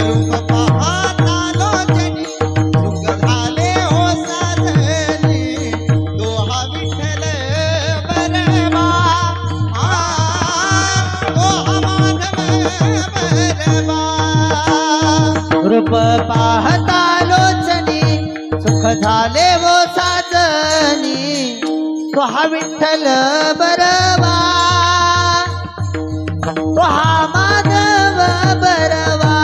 रूप पाहता लोचनी सुख झाले हो साजनी तो हा विठ्ठल बरवा तो हा माधव बरवा रूप पाहता लोचनी सुख झाले वो साजनी तो हा विठ्ठल बरवा तो हा माधव बरवा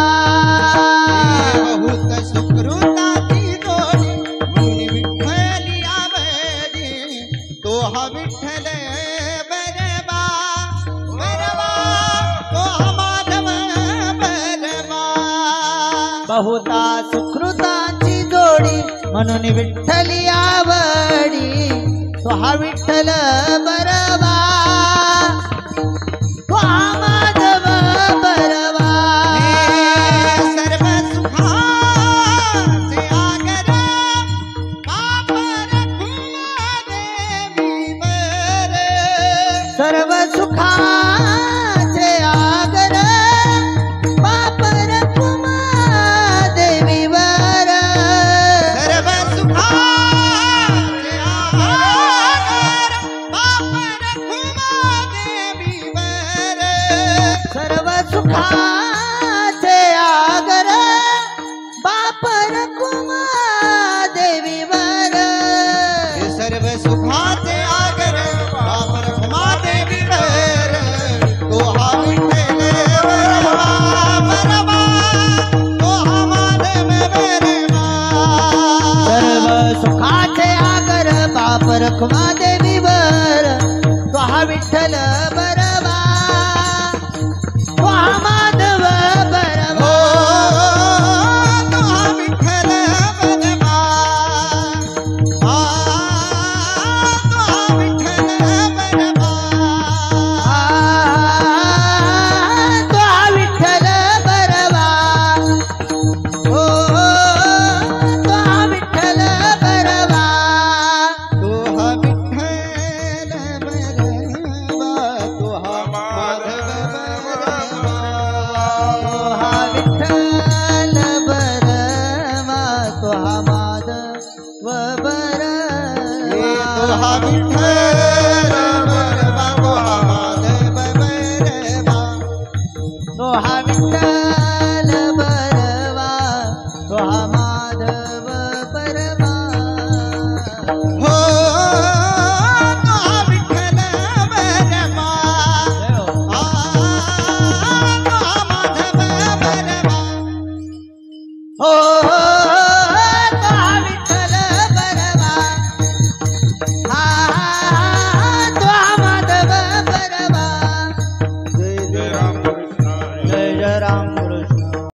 बहुत सुकृताची जोडी मुनी विठ्ठली आवडी तो हा विठ्ठल बरवा बरवा तो हा माधव बरवा बहुता सुकृतांची जोडी म्हणून विठ्ठली आवडी तो हा विठ्ठल बरवा तो हा माधव बरवा सर्व सुखाचे आगर पापर देवी वर सर्व सुखाचे आगर पापर कुमा देवीवर सर्व सुखाचे आगर पापर देवी वर सर्व सुखाचे आगर बापर कुमा देवीवर सर्व सुखाचे आगर बापर देवी वर तो हा विठ्ठल बरवा बरवा तो हा माधव बरवा सर्व सुखाचे आगर बापर कुमा देवीवर तो हा विठ्ठल बरवा तो हा माधव बरवा तो हा विठ्ठल बरवा तो हा विठ्ठल बरवा तो हा विठ्ठल बरवा ओ तो हा विठ्ठल बरवा तो हा विठ्ठल बरवा तो हा माधव बरवा तो हा विठ्ठल बरवा तो हा माधव बरवा तो हा विठ्ठल बरवा तो हा माधव बरवा तो हा विठ्ठल बरवा तो हा माधव बरवा हो तो हा विठ्ठल बरवा तो हा माधव बरवा हो